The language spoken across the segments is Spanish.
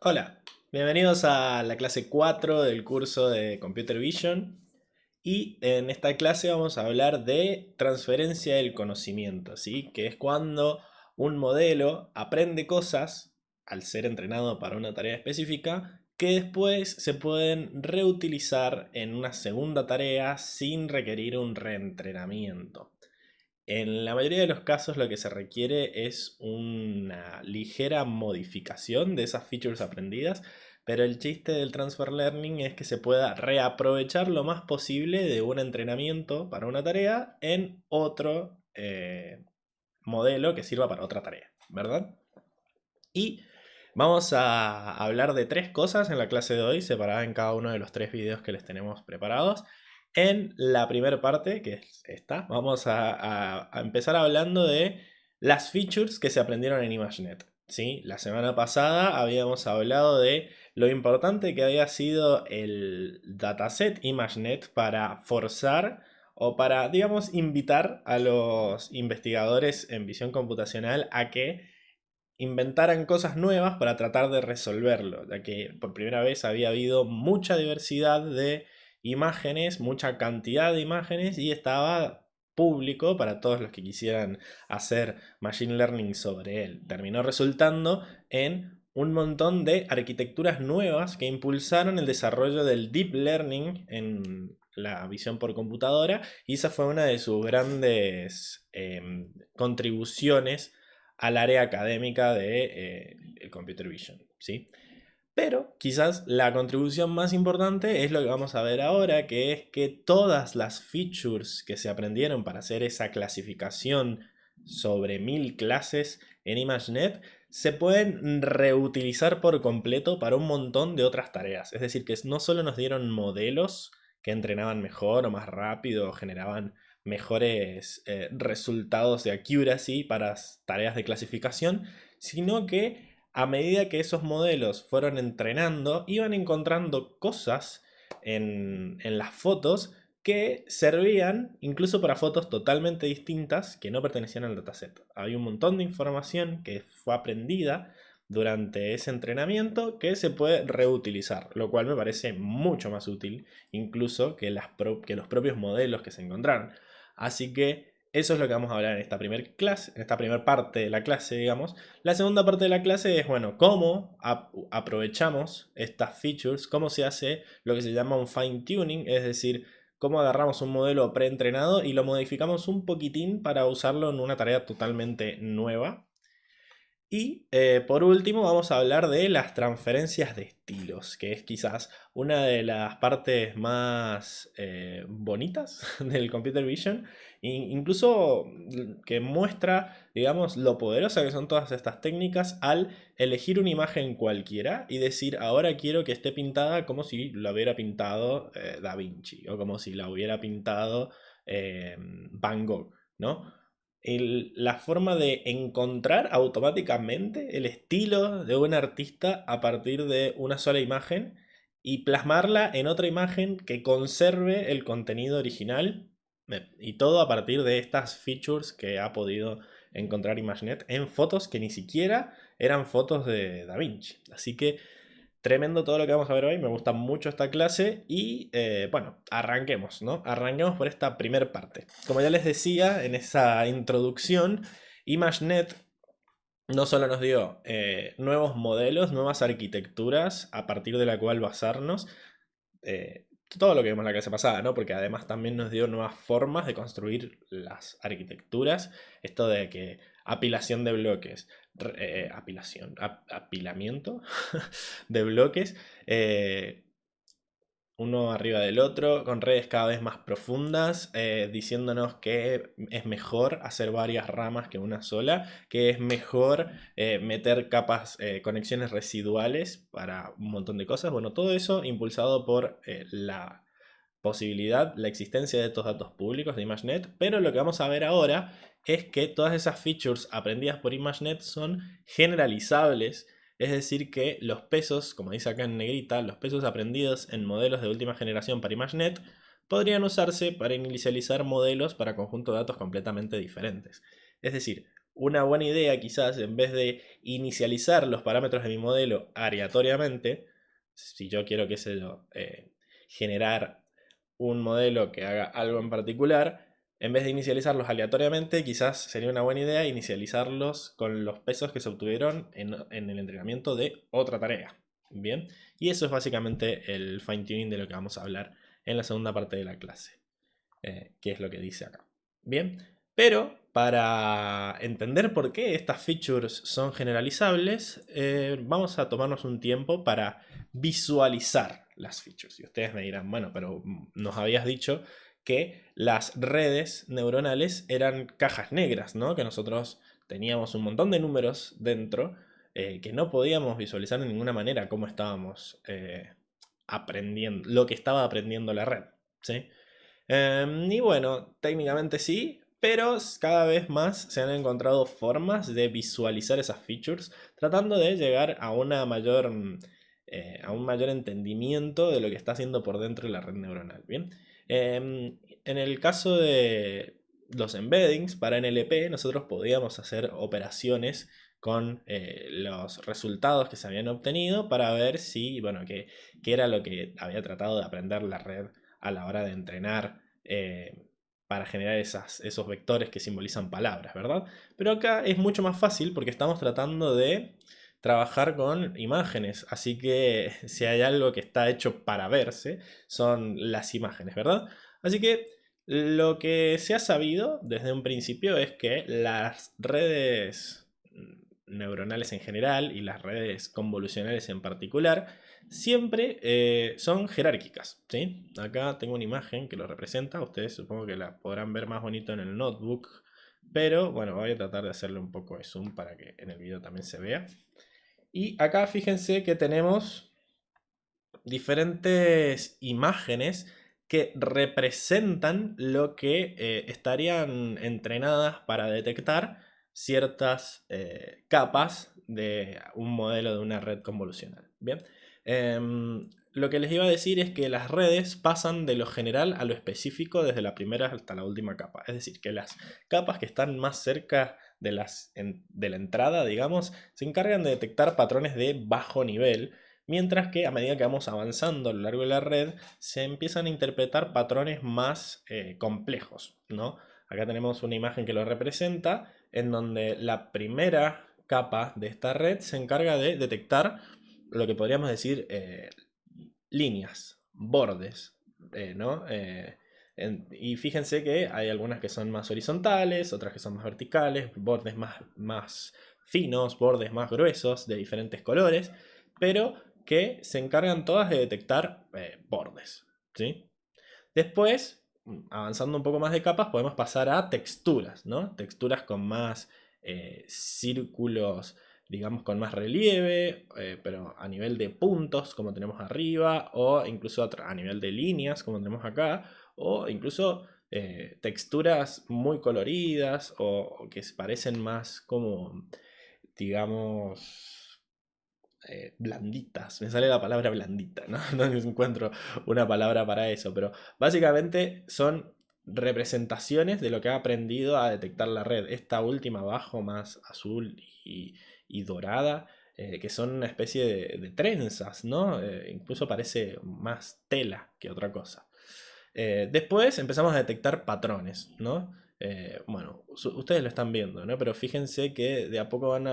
Hola, bienvenidos a la clase 4 del curso de Computer Vision y en esta clase vamos a hablar de transferencia del conocimiento, ¿sí? Que es cuando un modelo aprende cosas al ser entrenado para una tarea específica que después se pueden reutilizar en una segunda tarea sin requerir un reentrenamiento. En la mayoría de los casos lo que se requiere es una ligera modificación de esas features aprendidas, pero el chiste del transfer learning es que se pueda reaprovechar lo más posible de un entrenamiento para una tarea en otro modelo que sirva para otra tarea, ¿verdad? Y vamos a hablar de tres cosas en la clase de hoy, separadas en cada uno de los tres videos que les tenemos preparados. En la primera parte, que es esta, vamos a empezar hablando de las features que se aprendieron en ImageNet. ¿Sí? La semana pasada habíamos hablado de lo importante que había sido el dataset ImageNet para forzar o para, digamos, invitar a los investigadores en visión computacional a que inventaran cosas nuevas para tratar de resolverlo, ya que por primera vez había habido mucha diversidad de imágenes, mucha cantidad de imágenes y estaba público para todos los que quisieran hacer machine learning sobre él. Terminó resultando en un montón de arquitecturas nuevas que impulsaron el desarrollo del deep learning en la visión por computadora y esa fue una de sus grandes contribuciones al área académica de el Computer Vision, ¿sí? Pero quizás la contribución más importante es lo que vamos a ver ahora, que es que todas las features que se aprendieron para hacer esa clasificación sobre 1000 clases en ImageNet se pueden reutilizar por completo para un montón de otras tareas. Es decir, que no solo nos dieron modelos que entrenaban mejor o más rápido o generaban mejores resultados de accuracy para tareas de clasificación, sino que a medida que esos modelos fueron entrenando, iban encontrando cosas en las fotos que servían incluso para fotos totalmente distintas que no pertenecían al dataset. Había un montón de información que fue aprendida durante ese entrenamiento que se puede reutilizar, lo cual me parece mucho más útil incluso que los propios modelos que se encontraron. Así que eso es lo que vamos a hablar en esta primera clase, en esta primera parte de la clase, digamos. La segunda parte de la clase es, bueno, cómo aprovechamos estas features, cómo se hace lo que se llama un fine tuning, es decir, cómo agarramos un modelo preentrenado y lo modificamos un poquitín para usarlo en una tarea totalmente nueva. Y por último vamos a hablar de las transferencias de estilos, que es quizás una de las partes más bonitas del Computer Vision, incluso que muestra, digamos, lo poderosa que son todas estas técnicas al elegir una imagen cualquiera y decir, ahora quiero que esté pintada como si la hubiera pintado Da Vinci o como si la hubiera pintado Van Gogh, ¿no? La forma de encontrar automáticamente el estilo de un artista a partir de una sola imagen y plasmarla en otra imagen que conserve el contenido original y todo a partir de estas features que ha podido encontrar ImageNet en fotos que ni siquiera eran fotos de Da Vinci. Así que tremendo todo lo que vamos a ver hoy, me gusta mucho esta clase y bueno, arranquemos, ¿no? Arranquemos por esta primer parte. Como ya les decía en esa introducción, ImageNet no solo nos dio nuevos modelos, nuevas arquitecturas a partir de la cual basarnos, todo lo que vimos en la clase pasada, ¿no? Porque además también nos dio nuevas formas de construir las arquitecturas, esto de que apilación de bloques, apilamiento de bloques, uno arriba del otro, con redes cada vez más profundas, diciéndonos que es mejor hacer varias ramas que una sola, que es mejor meter capas, conexiones residuales para un montón de cosas. Bueno, todo eso impulsado por la posibilidad, la existencia de estos datos públicos de ImageNet, pero lo que vamos a ver ahora es que todas esas features aprendidas por ImageNet son generalizables, es decir que los pesos, como dice acá en negrita, los pesos aprendidos en modelos de última generación para ImageNet podrían usarse para inicializar modelos para conjuntos de datos completamente diferentes. Es decir, una buena idea quizás, en vez de inicializar los parámetros de mi modelo aleatoriamente, si yo quiero, qué sé yo, generar un modelo que haga algo en particular, en vez de inicializarlos aleatoriamente, quizás sería una buena idea inicializarlos con los pesos que se obtuvieron en el entrenamiento de otra tarea. Bien, y eso es básicamente el fine tuning de lo que vamos a hablar en la segunda parte de la clase, que es lo que dice acá. Bien, pero para entender por qué estas features son generalizables, vamos a tomarnos un tiempo para visualizar las features. Y ustedes me dirán, bueno, pero nos habías dicho que las redes neuronales eran cajas negras, ¿no? Que nosotros teníamos un montón de números dentro que no podíamos visualizar de ninguna manera cómo estábamos aprendiendo, lo que estaba aprendiendo la red, ¿sí? Y bueno, técnicamente sí, pero cada vez más se han encontrado formas de visualizar esas features, tratando de llegar a una mayor, a un mayor entendimiento de lo que está haciendo por dentro de la red neuronal. Bien, en el caso de los embeddings para NLP, nosotros podíamos hacer operaciones con los resultados que se habían obtenido para ver si, bueno, qué era lo que había tratado de aprender la red a la hora de entrenar para generar esos vectores que simbolizan palabras, ¿verdad? Pero acá es mucho más fácil porque estamos tratando de trabajar con imágenes, así que si hay algo que está hecho para verse, son las imágenes, ¿verdad? Así que lo que se ha sabido desde un principio es que las redes neuronales en general y las redes convolucionales en particular siempre son jerárquicas, ¿sí? Acá tengo una imagen que lo representa, ustedes supongo que la podrán ver más bonito en el notebook, pero bueno, voy a tratar de hacerle un poco de zoom para que en el video también se vea. Y acá fíjense que tenemos diferentes imágenes que representan lo que estarían entrenadas para detectar ciertas capas de un modelo de una red convolucional. Bien, lo que les iba a decir es que las redes pasan de lo general a lo específico desde la primera hasta la última capa. Es decir, que las capas que están más cerca de la entrada, digamos, se encargan de detectar patrones de bajo nivel, mientras que a medida que vamos avanzando a lo largo de la red, se empiezan a interpretar patrones más complejos, ¿no? Acá tenemos una imagen que lo representa, en donde la primera capa de esta red se encarga de detectar lo que podríamos decir líneas, bordes, ¿no? Y fíjense que hay algunas que son más horizontales, otras que son más verticales, bordes más finos, bordes más gruesos, de diferentes colores, pero que se encargan todas de detectar bordes, ¿sí? Después, avanzando un poco más de capas, podemos pasar a texturas, ¿no? Texturas con más círculos, digamos, con más relieve, pero a nivel de puntos, como tenemos arriba, o incluso a nivel de líneas, como tenemos acá, o incluso texturas muy coloridas o que se parecen más como, digamos, blanditas. Me sale la palabra blandita, ¿no? No encuentro una palabra para eso, pero básicamente son representaciones de lo que ha aprendido a detectar la red. Esta última abajo, más azul y dorada, que son una especie de trenzas, ¿no? Incluso parece más tela que otra cosa. Después empezamos a detectar patrones, ¿no? Bueno, ustedes lo están viendo, ¿no? Pero fíjense que de a poco van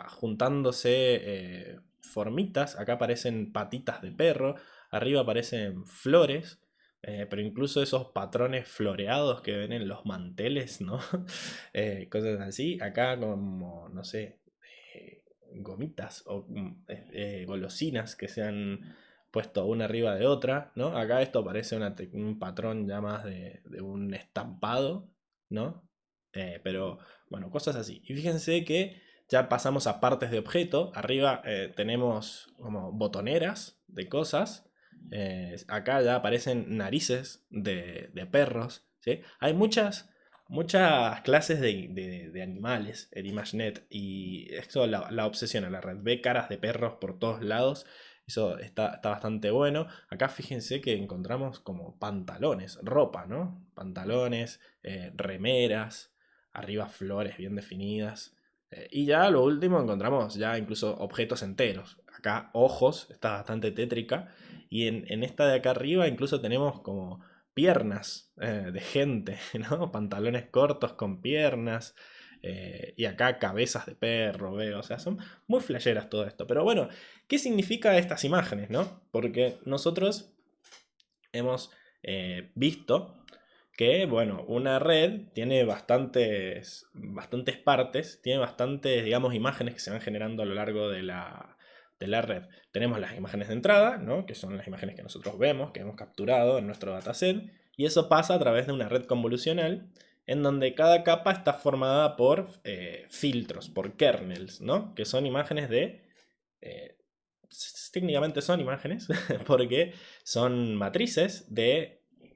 juntándose formitas. Acá aparecen patitas de perro, arriba aparecen flores, pero incluso esos patrones floreados que ven en los manteles, ¿no? Cosas así. Acá como, no sé, gomitas o golosinas que se han puesto una arriba de otra, ¿no? Acá esto parece un patrón ya más de un estampado, ¿no? Pero bueno, cosas así. Y fíjense que ya pasamos a partes de objeto. Arriba tenemos como botoneras de cosas. Acá ya aparecen narices de perros, ¿sí? Hay muchas clases de animales en ImageNet y esto la obsesiona la red. Ve caras de perros por todos lados. Eso está bastante bueno. Acá fíjense que encontramos como pantalones, ropa, ¿no? Pantalones, remeras. arriba flores bien definidas. Y ya lo último encontramos ya incluso objetos enteros. Acá ojos, está bastante tétrica. Y en esta de acá arriba incluso tenemos como piernas de gente, ¿no? Pantalones cortos con piernas. Y acá cabezas de perro, veo. O sea, son muy flasheras todo esto. Pero bueno, ¿qué significa estas imágenes, no? Porque nosotros hemos visto que, bueno, una red tiene bastantes partes, tiene bastantes, digamos, imágenes que se van generando a lo largo de la red. Tenemos las imágenes de entrada, ¿no? Que son las imágenes que nosotros vemos, que hemos capturado en nuestro dataset, y eso pasa a través de una red convolucional, en donde cada capa está formada por filtros, por kernels, ¿no? Que son imágenes de... técnicamente son imágenes, porque son matrices de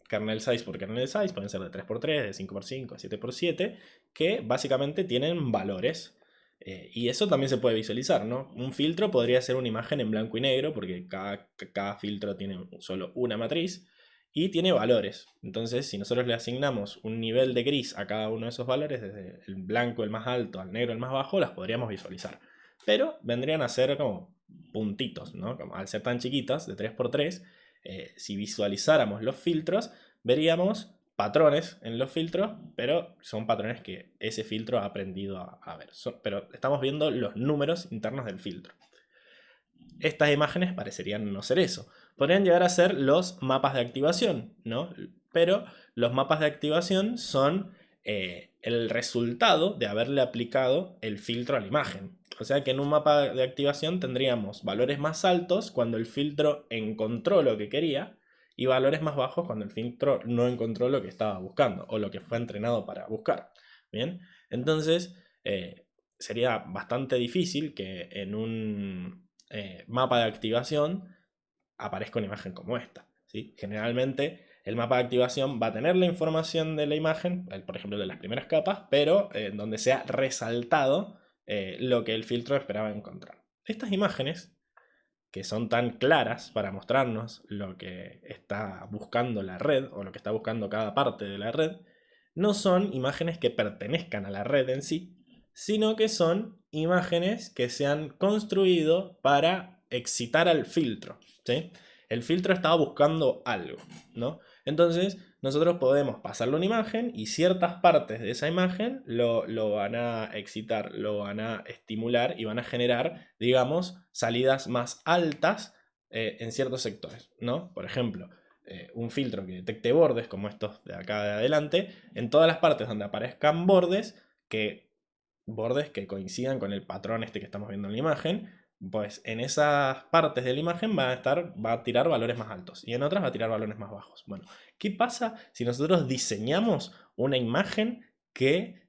kernel size por kernel size, pueden ser de 3x3, de 5x5, de 7x7, que básicamente tienen valores. Y eso también se puede visualizar, ¿no? Un filtro podría ser una imagen en blanco y negro, porque cada filtro tiene solo una matriz, y tiene valores. Entonces, si nosotros le asignamos un nivel de gris a cada uno de esos valores, desde el blanco el más alto al negro el más bajo, las podríamos visualizar. Pero vendrían a ser como puntitos, ¿no? Como al ser tan chiquitas, de 3x3, si visualizáramos los filtros, veríamos patrones en los filtros, pero son patrones que ese filtro ha aprendido a ver. Pero estamos viendo los números internos del filtro. Estas imágenes parecerían no ser eso. Podrían llegar a ser los mapas de activación, ¿no? Pero los mapas de activación son el resultado de haberle aplicado el filtro a la imagen. O sea que en un mapa de activación tendríamos valores más altos cuando el filtro encontró lo que quería y valores más bajos cuando el filtro no encontró lo que estaba buscando o lo que fue entrenado para buscar. Bien, entonces sería bastante difícil que en un mapa de activación aparezca una imagen como esta, ¿sí? Generalmente el mapa de activación va a tener la información de la imagen, por ejemplo de las primeras capas, pero donde se ha resaltado lo que el filtro esperaba encontrar. Estas imágenes, que son tan claras para mostrarnos lo que está buscando la red o lo que está buscando cada parte de la red, no son imágenes que pertenezcan a la red en sí, sino que son imágenes que se han construido para excitar al filtro, ¿sí? El filtro estaba buscando algo, ¿no? Entonces nosotros podemos pasarle una imagen y ciertas partes de esa imagen lo van a excitar, lo van a estimular y van a generar, digamos, salidas más altas en ciertos sectores, ¿no? Por ejemplo, un filtro que detecte bordes, como estos de acá de adelante, en todas las partes donde aparezcan bordes que coincidan con el patrón este que estamos viendo en la imagen, pues en esas partes de la imagen va a tirar valores más altos y en otras va a tirar valores más bajos. Bueno, ¿qué pasa si nosotros diseñamos una imagen que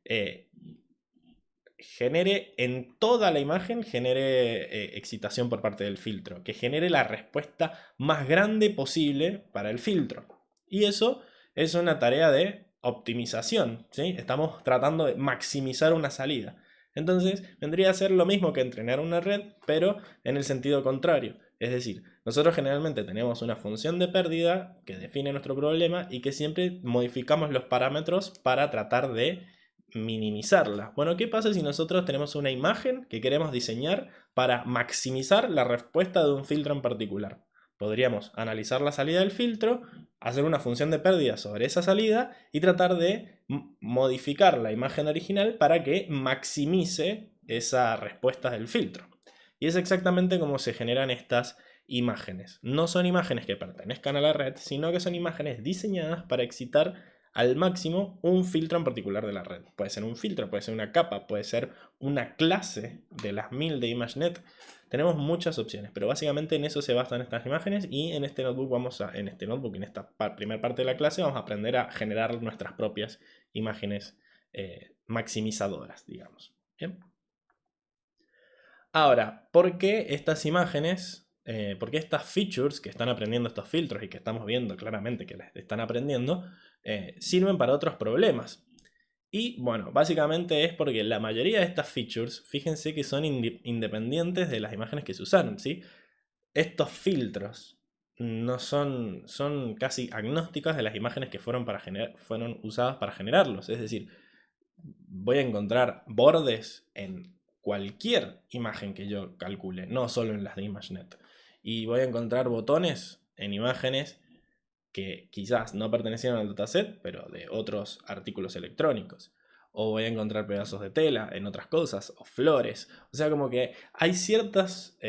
genere en toda la imagen, genere excitación por parte del filtro, que genere la respuesta más grande posible para el filtro? Y eso es una tarea de optimización, ¿sí? Estamos tratando de maximizar una salida. Entonces, vendría a ser lo mismo que entrenar una red, pero en el sentido contrario. Es decir, nosotros generalmente tenemos una función de pérdida que define nuestro problema y que siempre modificamos los parámetros para tratar de minimizarla. Bueno, ¿qué pasa si nosotros tenemos una imagen que queremos diseñar para maximizar la respuesta de un filtro en particular? Podríamos analizar la salida del filtro, hacer una función de pérdida sobre esa salida y tratar de modificar la imagen original para que maximice esa respuesta del filtro. Y es exactamente como se generan estas imágenes. No son imágenes que pertenezcan a la red, sino que son imágenes diseñadas para excitar al máximo un filtro en particular de la red. Puede ser un filtro, puede ser una capa, puede ser una clase de las 1000 de ImageNet. Tenemos muchas opciones, pero básicamente en eso se basan estas imágenes y en este notebook en esta primera parte de la clase vamos a aprender a generar nuestras propias imágenes maximizadoras, digamos. Bien. Ahora, ¿por qué estas imágenes, por qué estas features que están aprendiendo estos filtros y que estamos viendo claramente que les están aprendiendo, sirven para otros problemas? Y bueno, básicamente es porque la mayoría de estas features, fíjense que son independientes de las imágenes que se usaron, ¿sí? Estos filtros no son casi agnósticas de las imágenes que fueron usadas para generarlos. Es decir, voy a encontrar bordes en cualquier imagen que yo calcule, no solo en las de ImageNet. Y voy a encontrar botones en imágenes que quizás no pertenecieran al dataset, pero de otros artículos electrónicos. O voy a encontrar pedazos de tela en otras cosas, o flores. O sea, como que hay ciertas,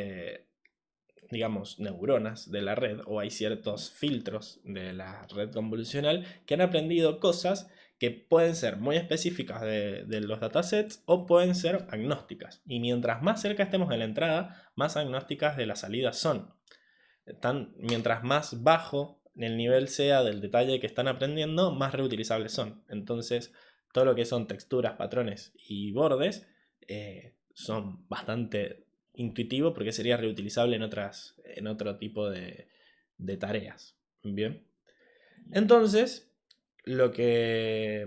digamos, neuronas de la red, o hay ciertos filtros de la red convolucional que han aprendido cosas que pueden ser muy específicas de los datasets o pueden ser agnósticas. Y mientras más cerca estemos de la entrada, más agnósticas de la salida son. Mientras más bajo el nivel sea del detalle que están aprendiendo, más reutilizables son. Entonces, todo lo que son texturas, patrones y bordes son bastante intuitivos porque sería reutilizable en otro tipo de tareas. Bien. Entonces, lo que,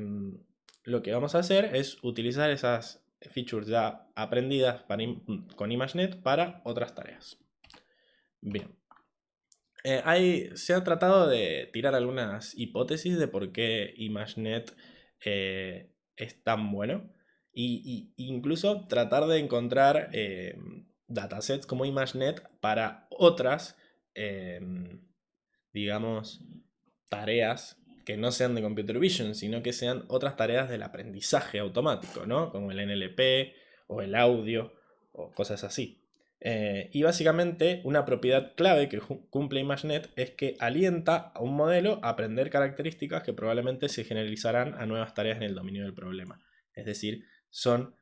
lo que vamos a hacer es utilizar esas features ya aprendidas con ImageNet para otras tareas. Bien. Se ha tratado de tirar algunas hipótesis de por qué ImageNet es tan bueno. Y incluso tratar de encontrar datasets como ImageNet para otras, digamos, tareas que no sean de Computer Vision, sino que sean otras tareas del aprendizaje automático, ¿no? Como el NLP o el audio o cosas así. Y básicamente una propiedad clave que cumple ImageNet es que alienta a un modelo a aprender características que probablemente se generalizarán a nuevas tareas en el dominio del problema. Es decir, son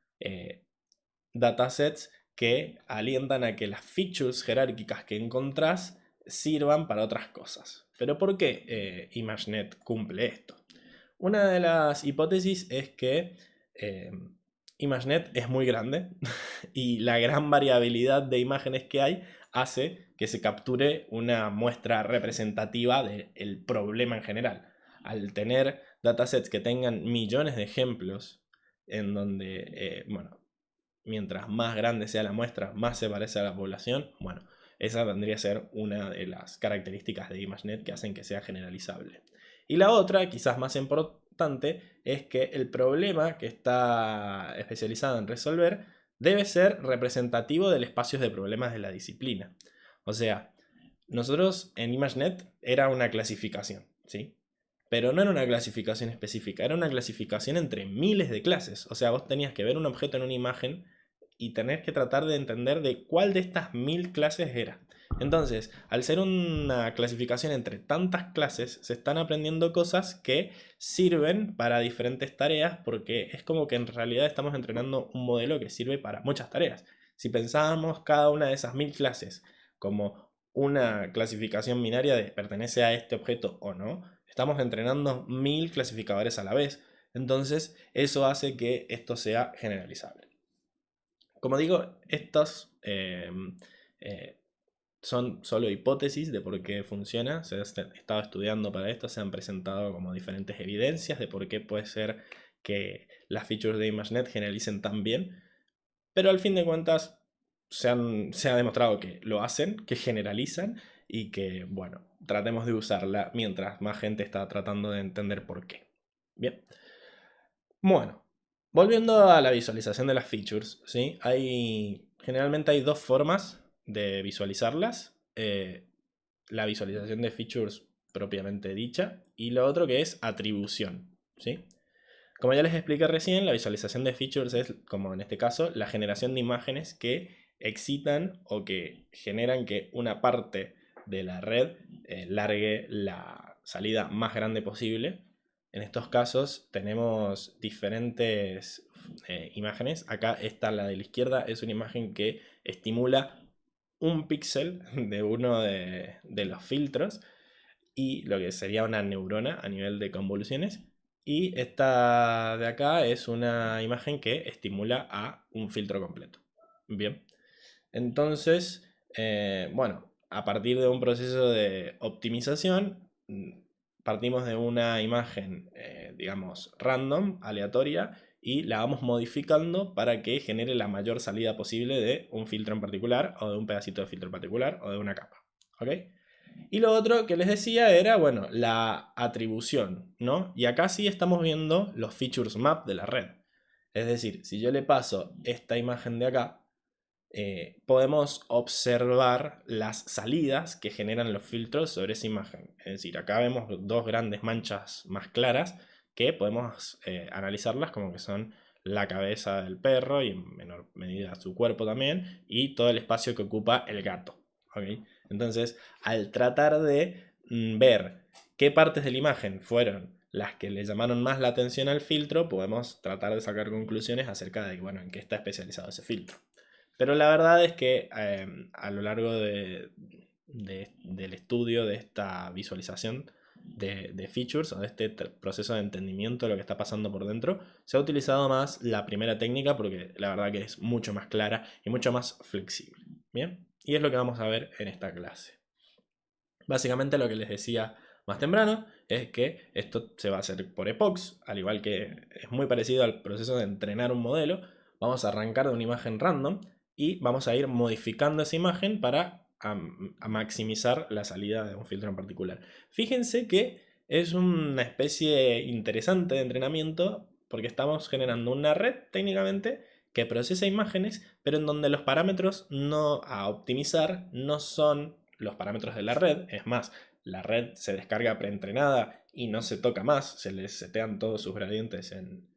datasets que alientan a que las features jerárquicas que encontrás sirvan para otras cosas. Pero ¿por qué ImageNet cumple esto? Una de las hipótesis es que ImageNet es muy grande y la gran variabilidad de imágenes que hay hace que se capture una muestra representativa del problema en general. Al tener datasets que tengan millones de ejemplos, en donde, bueno, mientras más grande sea la muestra, más se parece a la población, bueno, esa vendría a ser una de las características de ImageNet que hacen que sea generalizable. Y la otra, quizás más importante, es que el problema que está especializado en resolver debe ser representativo del espacio de problemas de la disciplina. O sea, nosotros en ImageNet era una clasificación, ¿sí? Pero no era una clasificación específica, era una clasificación entre miles de clases. O sea, vos tenías que ver un objeto en una imagen y tener que tratar de entender de cuál de estas 1000 clases era. Entonces, al ser una clasificación entre tantas clases, se están aprendiendo cosas que sirven para diferentes tareas porque es como que en realidad estamos entrenando un modelo que sirve para muchas tareas. Si pensábamos cada una de esas 1000 clases como una clasificación binaria de pertenece a este objeto o no, estamos entrenando 1000 clasificadores a la vez. Entonces, eso hace que esto sea generalizable. Como digo, estos son solo hipótesis de por qué funciona. Se ha estado estudiando para esto, se han presentado como diferentes evidencias de por qué puede ser que las features de ImageNet generalicen tan bien. Pero al fin de cuentas se ha demostrado que lo hacen, que generalizan y que, bueno, tratemos de usarla mientras más gente está tratando de entender por qué. Bien. Bueno, volviendo a la visualización de las features, ¿sí? Generalmente hay dos formas de visualizarlas. La visualización de features propiamente dicha y lo otro que es atribución, ¿sí? Como ya les expliqué recién, la visualización de features es, como en este caso, la generación de imágenes que excitan o que generan que una parte de la red largue la salida más grande posible. En estos casos tenemos diferentes imágenes. Acá está la de la izquierda, es una imagen que estimula un píxel de uno de los filtros y lo que sería una neurona a nivel de convoluciones. Y esta de acá es una imagen que estimula a un filtro completo. Bien. Entonces, bueno, a partir de un proceso de optimización, partimos de una imagen, digamos, random, aleatoria, y la vamos modificando para que genere la mayor salida posible de un filtro en particular, o de un pedacito de filtro en particular, o de una capa. ¿Ok? Y lo otro que les decía era, bueno, la atribución, ¿no? Y acá sí estamos viendo los features map de la red. Es decir, si yo le paso esta imagen de acá, podemos observar las salidas que generan los filtros sobre esa imagen. Es decir, acá vemos dos grandes manchas más claras que podemos analizarlas como que son la cabeza del perro y en menor medida su cuerpo también y todo el espacio que ocupa el gato. ¿Okay? Entonces, al tratar de ver qué partes de la imagen fueron las que le llamaron más la atención al filtro, podemos tratar de sacar conclusiones acerca de, bueno, en qué está especializado ese filtro. Pero la verdad es que a lo largo del estudio de esta visualización de features o de este proceso de entendimiento de lo que está pasando por dentro, se ha utilizado más la primera técnica porque la verdad que es mucho más clara y mucho más flexible. Bien, y es lo que vamos a ver en esta clase. Básicamente lo que les decía más temprano es que esto se va a hacer por epochs, al igual que es muy parecido al proceso de entrenar un modelo. Vamos a arrancar de una imagen random y vamos a ir modificando esa imagen para a maximizar la salida de un filtro en particular. Fíjense que es una especie interesante de entrenamiento porque estamos generando una red técnicamente que procesa imágenes, pero en donde los parámetros no a optimizar no son los parámetros de la red. Es más, la red se descarga preentrenada y no se toca más, se les setean todos sus gradientes en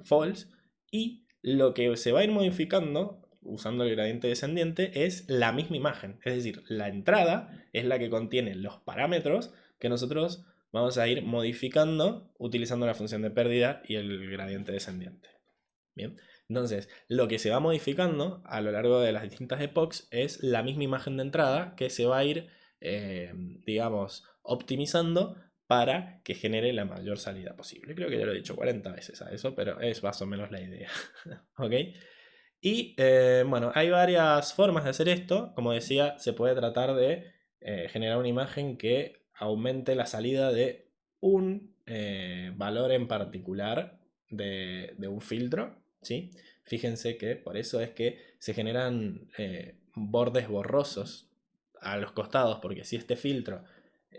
false. Y lo que se va a ir modificando usando el gradiente descendiente es la misma imagen. Es decir, la entrada es la que contiene los parámetros que nosotros vamos a ir modificando utilizando la función de pérdida y el gradiente descendiente. Bien, entonces lo que se va modificando a lo largo de las distintas epochs es la misma imagen de entrada que se va a ir, digamos, optimizando para que genere la mayor salida posible. Creo que ya lo he dicho 40 veces a eso, pero es más o menos la idea. ¿Ok? Y bueno, hay varias formas de hacer esto. Como decía, se puede tratar de generar una imagen que aumente la salida de un valor en particular de un filtro. ¿Sí? Fíjense que por eso es que se generan bordes borrosos a los costados, porque si este filtro,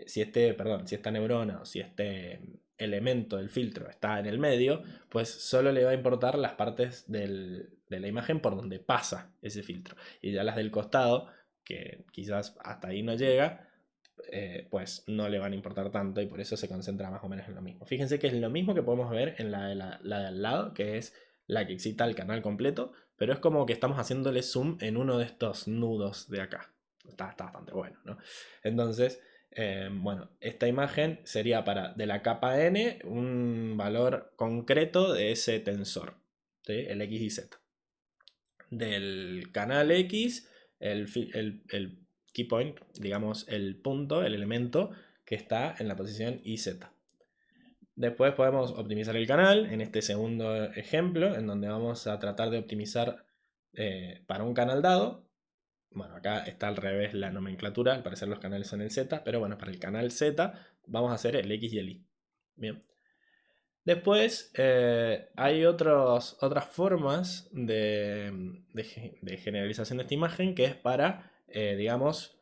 si esta neurona o si este elemento del filtro está en el medio, pues solo le va a importar las partes de la imagen por donde pasa ese filtro. Y ya las del costado, que quizás hasta ahí no llega, pues no le van a importar tanto y por eso se concentra más o menos en lo mismo. Fíjense que es lo mismo que podemos ver en la de al lado, que es la que excita el canal completo, pero es como que estamos haciéndole zoom en uno de estos nudos de acá. Está bastante bueno, ¿no? Entonces, bueno, esta imagen sería para de la capa n un valor concreto de ese tensor, ¿sí? El x y z. Del canal x, el key point, digamos el punto, el elemento que está en la posición YZ. Después podemos optimizar el canal en este segundo ejemplo, en donde vamos a tratar de optimizar para un canal dado. Bueno, acá está al revés la nomenclatura, al parecer los canales son el Z, pero bueno, para el canal Z vamos a hacer el X y el Y. Bien. Después hay otras formas de generalización de esta imagen que es para, digamos,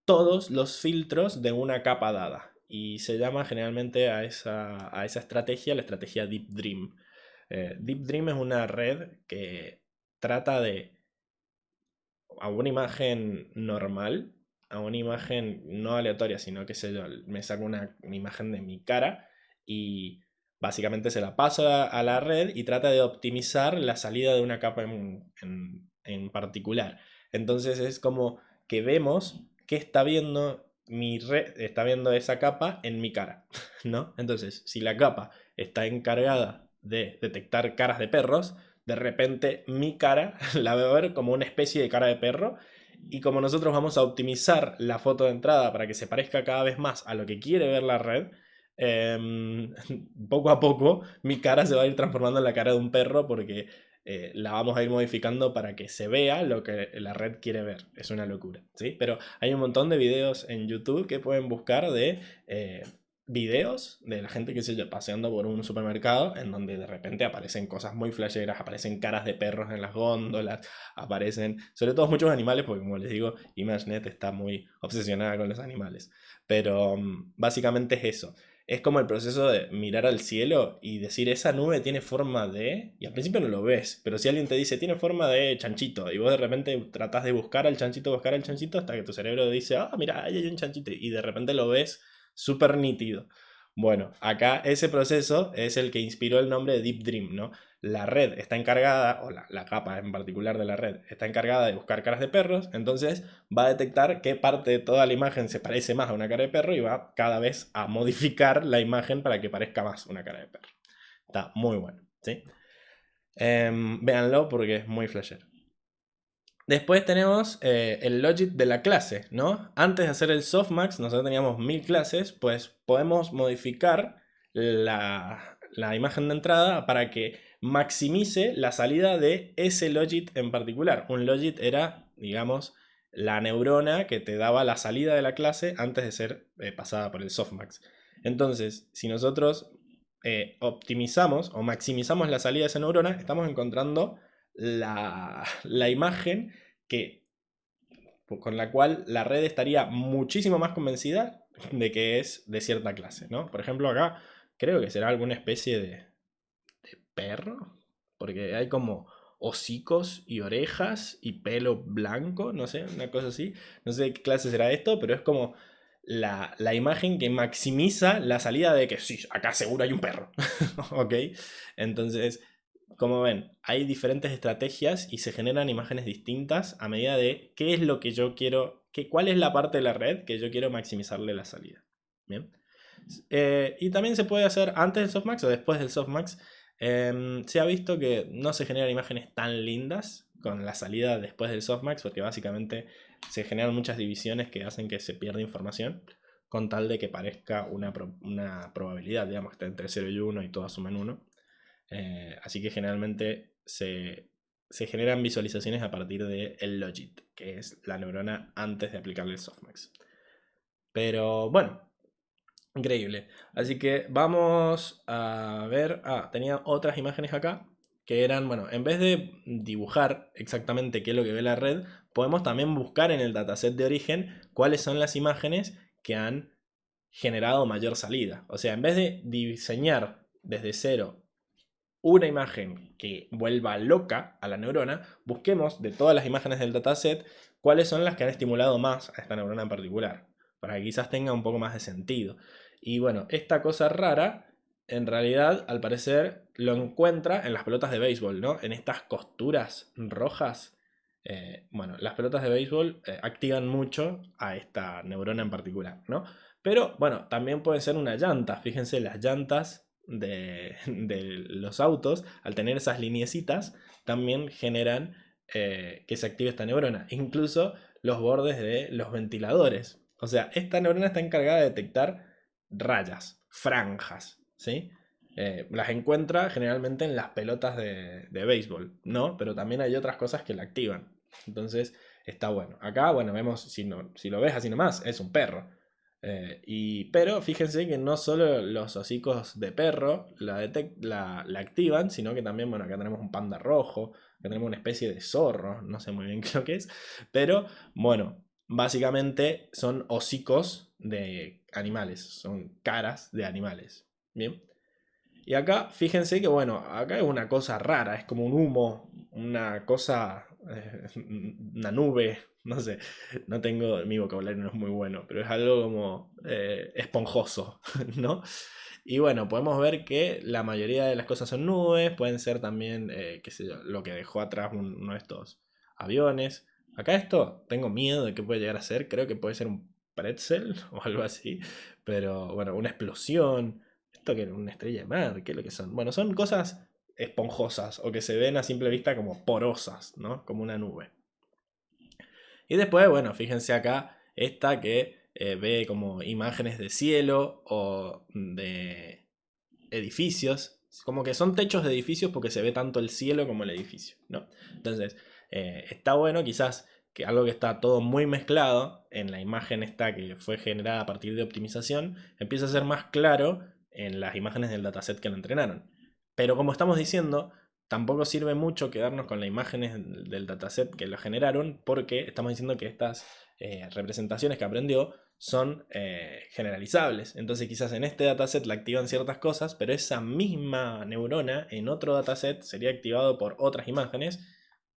todos los filtros de una capa dada. Y se llama generalmente a esa estrategia la estrategia Deep Dream. Deep Dream es una red que trata de a una imagen normal, a una imagen no aleatoria, sino que sé yo, me saco una imagen de mi cara y básicamente se la paso a la red y trata de optimizar la salida de una capa en particular. Entonces es como que vemos que está viendo mi red, está viendo esa capa en mi cara, ¿no? Entonces, si la capa está encargada de detectar caras de perros, de repente mi cara la veo ver como una especie de cara de perro y como nosotros vamos a optimizar la foto de entrada para que se parezca cada vez más a lo que quiere ver la red, poco a poco mi cara se va a ir transformando en la cara de un perro porque la vamos a ir modificando para que se vea lo que la red quiere ver. Es una locura, ¿sí? Pero hay un montón de videos en YouTube que pueden buscar de videos de la gente que se paseando por un supermercado en donde de repente aparecen cosas muy flasheras, aparecen caras de perros en las góndolas, aparecen sobre todo muchos animales, porque como les digo, ImageNet está muy obsesionada con los animales. Pero básicamente es eso. es como el proceso de mirar al cielo y decir, esa nube tiene forma de... Y al principio no lo ves, pero si alguien te dice, tiene forma de chanchito, y vos de repente tratás de buscar al chanchito, hasta que tu cerebro dice, ah, mira, ahí hay un chanchito, y de repente lo ves súper nítido. Bueno, acá ese proceso es el que inspiró el nombre de Deep Dream, ¿no? La red está encargada, o la capa en particular de la red, está encargada de buscar caras de perros, entonces va a detectar qué parte de toda la imagen se parece más a una cara de perro y va cada vez a modificar la imagen para que parezca más una cara de perro. Está muy bueno, ¿sí? Véanlo porque es muy flashero. Después tenemos el logit de la clase, ¿no? Antes de hacer el softmax, nosotros teníamos 1000 clases, pues podemos modificar la imagen de entrada para que maximice la salida de ese logit en particular. Un logit era, digamos, la neurona que te daba la salida de la clase antes de ser pasada por el softmax. Entonces, si nosotros optimizamos o maximizamos la salida de esa neurona, estamos encontrando la imagen con la cual la red estaría muchísimo más convencida de que es de cierta clase, ¿no? Por ejemplo, acá creo que será alguna especie de perro, porque hay como hocicos y orejas y pelo blanco, no sé, una cosa así. No sé de qué clase será esto, pero es como la imagen que maximiza la salida de que sí, acá seguro hay un perro. ¿Ok? Entonces, como ven, hay diferentes estrategias y se generan imágenes distintas a medida de qué es lo que yo quiero, cuál es la parte de la red que yo quiero maximizarle la salida. Bien. Y también se puede hacer antes del softmax o después del softmax. Se ha visto que no se generan imágenes tan lindas con la salida después del softmax porque básicamente se generan muchas divisiones que hacen que se pierda información con tal de que parezca una probabilidad, digamos, que está entre 0 y 1 y todas suman 1. Así que generalmente se generan visualizaciones a partir del logit, que es la neurona antes de aplicarle el softmax. Pero bueno, increíble. Así que vamos a ver. Ah, tenía otras imágenes acá que eran, bueno, en vez de dibujar exactamente qué es lo que ve la red, podemos también buscar en el dataset de origen cuáles son las imágenes que han generado mayor salida. O sea, en vez de diseñar desde cero una imagen que vuelva loca a la neurona, busquemos de todas las imágenes del dataset cuáles son las que han estimulado más a esta neurona en particular, para que quizás tenga un poco más de sentido. Y bueno, esta cosa rara, en realidad, al parecer, lo encuentra en las pelotas de béisbol, ¿no? En estas costuras rojas. Bueno, las pelotas de béisbol activan mucho a esta neurona en particular, ¿no? Pero bueno, también puede ser una llanta. Fíjense, las llantas de los autos, al tener esas lineecitas, también generan que se active esta neurona. Incluso los bordes de los ventiladores. O sea, esta neurona está encargada de detectar rayas, franjas, ¿sí? Las encuentra generalmente en las pelotas de béisbol, ¿no? Pero también hay otras cosas que la activan. Entonces, está bueno. Acá, bueno, vemos, si lo ves así nomás, es un perro. Pero fíjense que no solo los hocicos de perro la activan, sino que también, bueno, acá tenemos un panda rojo, acá tenemos una especie de zorro, no sé muy bien qué es lo que es, pero bueno, básicamente son hocicos de animales, son caras de animales. Bien. Y acá, fíjense que, bueno, acá es una cosa rara, es como un humo, una cosa, una nube, no sé, no tengo, mi vocabulario no es muy bueno, pero es algo como esponjoso, ¿no? Y bueno, podemos ver que la mayoría de las cosas son nubes, pueden ser también, qué sé yo, lo que dejó atrás uno de estos aviones. Acá esto, tengo miedo de qué puede llegar a ser, creo que puede ser un pretzel o algo así, pero bueno, una explosión. ¿Esto que era una estrella de mar? ¿Qué es lo que son? Bueno, son cosas esponjosas o que se ven a simple vista como porosas, ¿no? Como una nube. Y después, bueno, fíjense acá esta que ve como imágenes de cielo o de edificios. Como que son techos de edificios porque se ve tanto el cielo como el edificio, ¿no? Entonces, está bueno quizás que algo que está todo muy mezclado en la imagen esta que fue generada a partir de optimización, empieza a ser más claro en las imágenes del dataset que lo entrenaron. Pero como estamos diciendo, tampoco sirve mucho quedarnos con las imágenes del dataset que lo generaron porque estamos diciendo que estas representaciones que aprendió son generalizables. Entonces quizás en este dataset la activan ciertas cosas, pero esa misma neurona en otro dataset sería activado por otras imágenes,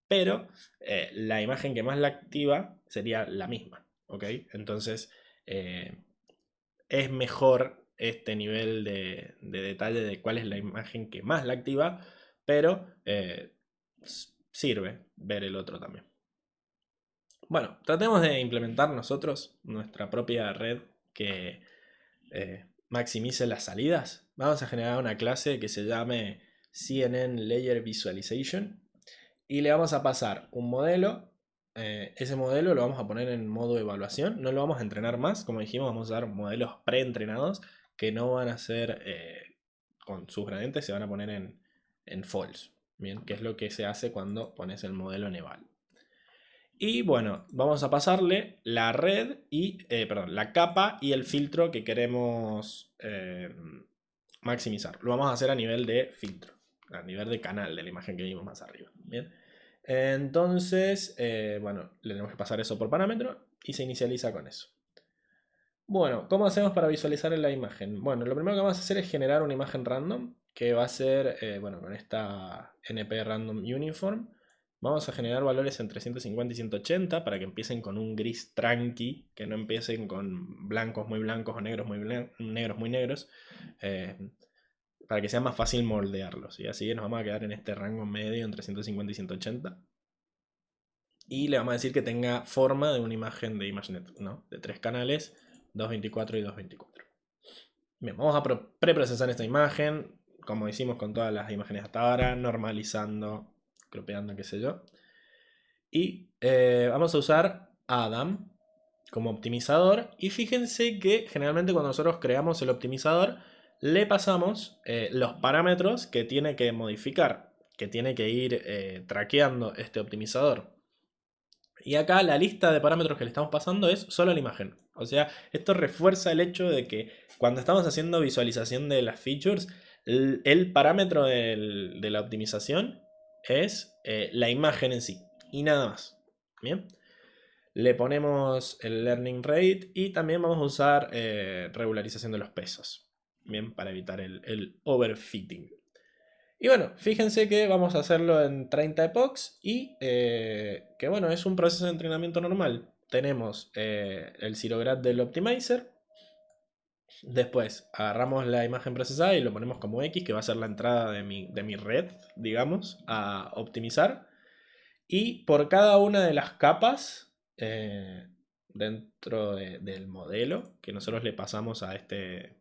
pero la imagen que más la activa sería la misma. ¿Ok? Entonces es mejor este nivel de detalle de cuál es la imagen que más la activa, pero sirve ver el otro también. Bueno, tratemos de implementar nosotros nuestra propia red que maximice las salidas. Vamos a generar una clase que se llame CNN Layer Visualization y le vamos a pasar un modelo. Ese modelo lo vamos a poner en modo evaluación, no lo vamos a entrenar más, como dijimos, vamos a usar modelos preentrenados que no van a ser con sus gradientes, se van a poner en false, bien, que es lo que se hace cuando pones el modelo en eval. Y bueno, vamos a pasarle la red y, perdón, la capa y el filtro que queremos maximizar. Lo vamos a hacer a nivel de filtro, a nivel de canal de la imagen que vimos más arriba. Bien. Entonces, bueno, le tenemos que pasar eso por parámetro y se inicializa con eso. Bueno, ¿cómo hacemos para visualizar en la imagen? Bueno, lo primero que vamos a hacer es generar una imagen random que va a ser, bueno, con esta NP Random Uniform. Vamos a generar valores entre 150 y 180 para que empiecen con un gris tranqui, que no empiecen con blancos muy blancos o negros muy negros muy negros, para que sea más fácil moldearlos. Y así nos vamos a quedar en este rango medio entre 150 y 180. Y le vamos a decir que tenga forma de una imagen de ImageNet, ¿no? De 3 canales, 224 y 224. Bien, vamos a preprocesar esta imagen, como hicimos con todas las imágenes hasta ahora, normalizando, cropeando, qué sé yo. Y vamos a usar Adam como optimizador. Y fíjense que generalmente cuando nosotros creamos el optimizador, le pasamos los parámetros que tiene que modificar, que tiene que ir traqueando este optimizador. Y acá la lista de parámetros que le estamos pasando es solo la imagen. O sea, esto refuerza el hecho de que cuando estamos haciendo visualización de las features, el parámetro de la optimización es la imagen en sí y nada más. Bien. Le ponemos el learning rate y también vamos a usar regularización de los pesos. Bien, para evitar el overfitting. Y bueno, fíjense que vamos a hacerlo en 30 epochs y que bueno, es un proceso de entrenamiento normal. Tenemos el zero-grad del optimizer. Después agarramos la imagen procesada y lo ponemos como X, que va a ser la entrada de mi red, digamos, a optimizar. Y por cada una de las capas dentro del modelo que nosotros le pasamos a este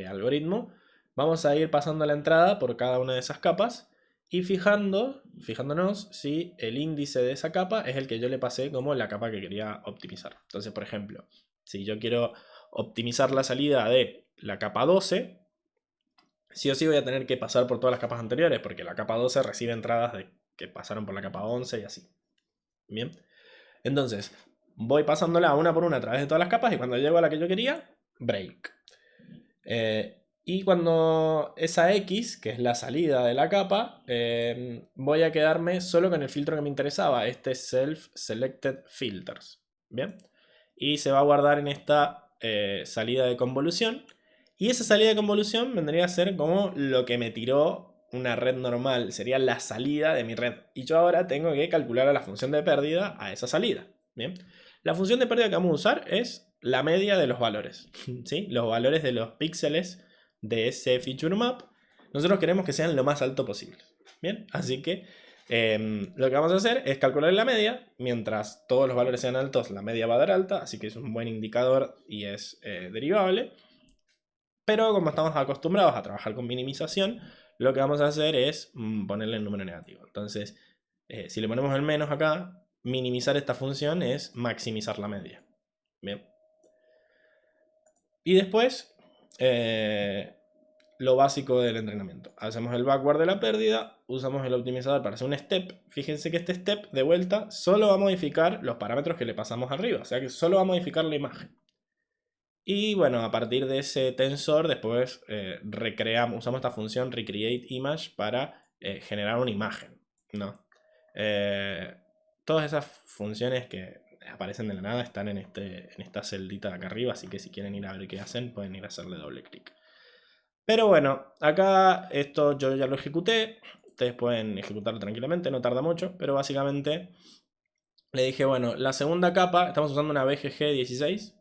algoritmo, vamos a ir pasando la entrada por cada una de esas capas y fijándonos si el índice de esa capa es el que yo le pasé como la capa que quería optimizar. Entonces, por ejemplo, si yo quiero optimizar la salida de la capa 12, sí o sí voy a tener que pasar por todas las capas anteriores, porque la capa 12 recibe entradas que pasaron por la capa 11 y así. Bien. Entonces, voy pasándola una por una a través de todas las capas y cuando llego a la que yo quería, break. Y cuando esa X, que es la salida de la capa, voy a quedarme solo con el filtro que me interesaba, este Self Selected Filters. Bien. Y se va a guardar en esta salida de convolución. Y esa salida de convolución vendría a ser como lo que me tiró una red normal. Sería la salida de mi red. Y yo ahora tengo que calcular a la función de pérdida a esa salida. Bien. La función de pérdida que vamos a usar es la media de los valores. ¿Sí? Los valores de los píxeles de ese feature map. Nosotros queremos que sean lo más alto posible. Bien. Así que lo que vamos a hacer es calcular la media. Mientras todos los valores sean altos, la media va a dar alta. Así que es un buen indicador y es derivable. Pero como estamos acostumbrados a trabajar con minimización, lo que vamos a hacer es ponerle el número negativo. Entonces, si le ponemos el menos acá, minimizar esta función es maximizar la media. Bien. Y después, lo básico del entrenamiento. Hacemos el backward de la pérdida, usamos el optimizador para hacer un step. Fíjense que este step, de vuelta, solo va a modificar los parámetros que le pasamos arriba. O sea que solo va a modificar la imagen. Y bueno, a partir de ese tensor, después usamos esta función recreateImage para generar una imagen, ¿no? Todas esas funciones que aparecen de la nada, están en esta celdita de acá arriba, así que si quieren ir a ver qué hacen, pueden ir a hacerle doble clic. Pero bueno, acá esto yo ya lo ejecuté, ustedes pueden ejecutarlo tranquilamente, no tarda mucho, pero básicamente le dije, bueno, la segunda capa, estamos usando una BGG 16,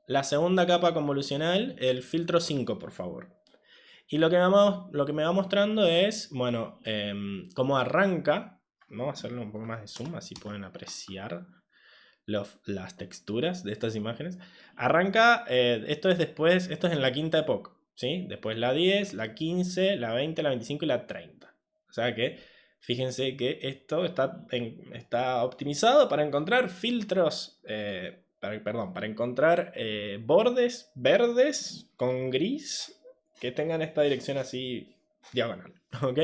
la segunda capa convolucional, el filtro 5, por favor. Y lo que me va mostrando es, bueno, cómo arranca. Vamos a hacerle un poco más de zoom, así pueden apreciar las texturas de estas imágenes. Arranca, esto es en la quinta época, ¿sí? Después la 10, la 15, la 20, la 25 y la 30. O sea que, fíjense que esto está optimizado para encontrar filtros, para encontrar bordes verdes con gris que tengan esta dirección así diagonal, ¿ok?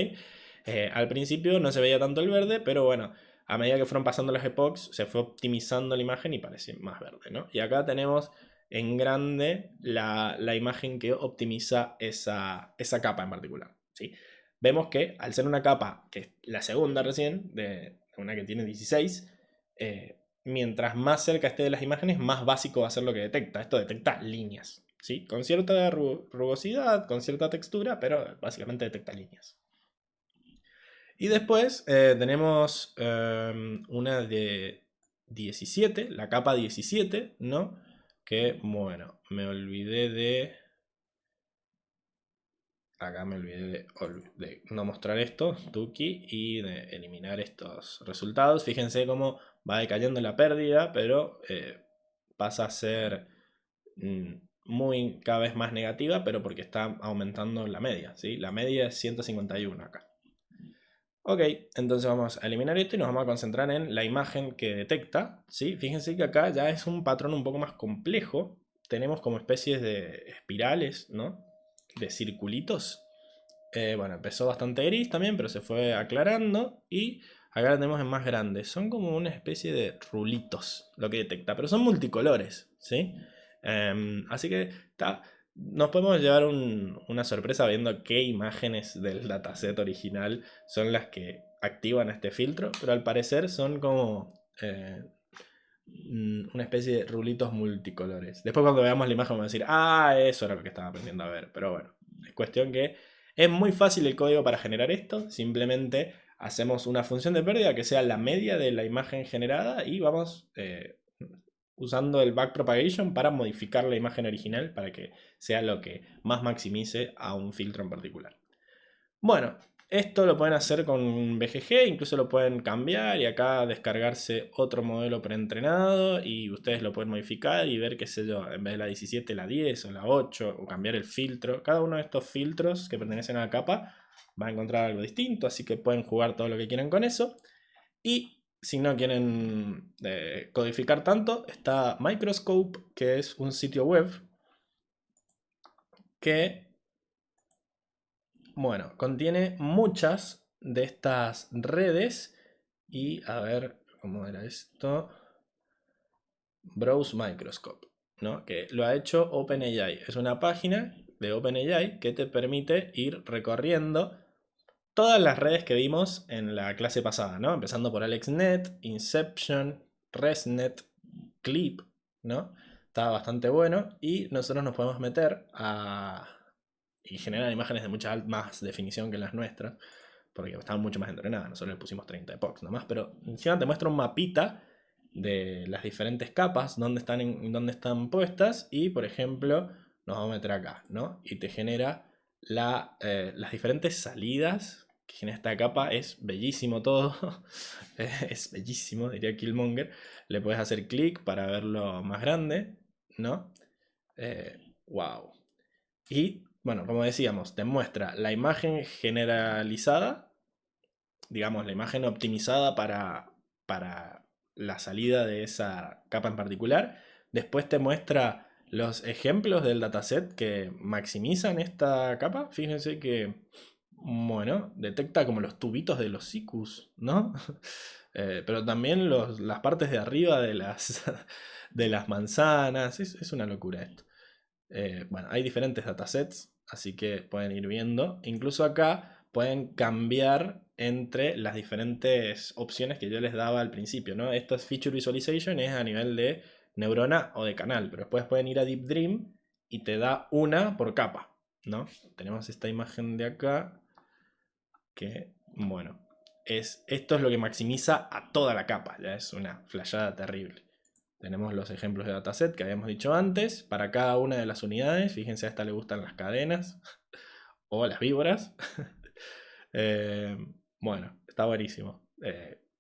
Al principio no se veía tanto el verde, pero bueno, a medida que fueron pasando las epochs, se fue optimizando la imagen y parece más verde, ¿no? Y acá tenemos en grande la imagen que optimiza esa capa en particular, ¿sí? Vemos que al ser una capa, que es la segunda recién, de una que tiene 16, mientras más cerca esté de las imágenes, más básico va a ser lo que detecta. Esto detecta líneas, ¿sí? Con cierta rugosidad, con cierta textura, pero básicamente detecta líneas. Y después tenemos una de 17, la capa 17, ¿no? Que, bueno, me olvidé de... Acá me olvidé de no mostrar esto, Tuki, y de eliminar estos resultados. Fíjense cómo va decayendo la pérdida, pero pasa a ser cada vez más negativa, pero porque está aumentando la media, ¿sí? La media es 151 acá. Ok, entonces vamos a eliminar esto y nos vamos a concentrar en la imagen que detecta, ¿sí? Fíjense que acá ya es un patrón un poco más complejo. Tenemos como especies de espirales, ¿no? De circulitos. Bueno, empezó bastante gris también, pero se fue aclarando. Y acá la tenemos en más grande. Son como una especie de rulitos lo que detecta, pero son multicolores, ¿sí? Así que nos podemos llevar una sorpresa viendo qué imágenes del dataset original son las que activan este filtro, pero al parecer son como una especie de rulitos multicolores. Después cuando veamos la imagen vamos a decir, ah, eso era lo que estaba aprendiendo a ver, pero bueno, es cuestión que es muy fácil el código para generar esto, simplemente hacemos una función de pérdida que sea la media de la imagen generada y vamos usando el backpropagation para modificar la imagen original para que sea lo que más maximice a un filtro en particular. Bueno, esto lo pueden hacer con BGG, incluso lo pueden cambiar y acá descargarse otro modelo preentrenado y ustedes lo pueden modificar y ver, qué sé yo, en vez de la 17, la 10 o la 8 o cambiar el filtro. Cada uno de estos filtros que pertenecen a la capa va a encontrar algo distinto, así que pueden jugar todo lo que quieran con eso. Y si no quieren codificar tanto, está Microscope, que es un sitio web que, bueno, contiene muchas de estas redes. Y a ver, ¿cómo era esto? Browse Microscope, ¿no? Que lo ha hecho OpenAI. Es una página de OpenAI que te permite ir recorriendo todas las redes que vimos en la clase pasada, ¿no? Empezando por AlexNet, Inception, ResNet, Clip, ¿no? Está bastante bueno y nosotros nos podemos meter y generar imágenes de mucha más definición que las nuestras, porque estaban mucho más entrenadas. Nosotros le pusimos 30 epochs nomás, pero encima te muestra un mapita de las diferentes capas, dónde están puestas y, por ejemplo, nos vamos a meter acá, ¿no? Y te genera las diferentes salidas que genera esta capa. Es bellísimo todo. Es bellísimo, diría Killmonger. Le puedes hacer clic para verlo más grande, ¿no? Wow. Y, bueno, como decíamos, te muestra la imagen generalizada, digamos, la imagen optimizada para la salida de esa capa en particular. Después te muestra los ejemplos del dataset que maximizan esta capa. Fíjense que, bueno, detecta como los tubitos de los cicus, ¿no? Pero también las partes de arriba de de las manzanas. Es una locura esto. Bueno, hay diferentes datasets, así que pueden ir viendo. Incluso acá pueden cambiar entre las diferentes opciones que yo les daba al principio, ¿no? Esta Feature Visualization es a nivel de neurona o de canal, pero después pueden ir a Deep Dream y te da una por capa, ¿no? Tenemos esta imagen de acá que, bueno, esto es lo que maximiza a toda la capa, ya es una flashada terrible. Tenemos los ejemplos de dataset que habíamos dicho antes. Para cada una de las unidades, fíjense, a esta le gustan las cadenas o las víboras. Bueno, está buenísimo.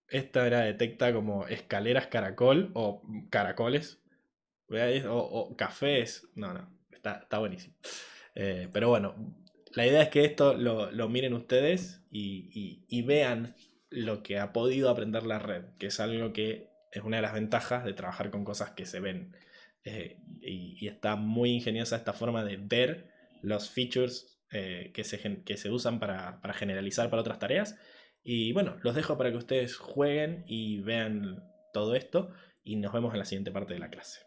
Esta era detecta como escaleras caracol o caracoles. O cafés. No, está buenísimo. Pero bueno, la idea es que esto lo miren ustedes y vean lo que ha podido aprender la red, que es algo que es una de las ventajas de trabajar con cosas que se ven. Y está muy ingeniosa esta forma de ver los features que se usan para generalizar para otras tareas. Y bueno, los dejo para que ustedes jueguen y vean todo esto y nos vemos en la siguiente parte de la clase.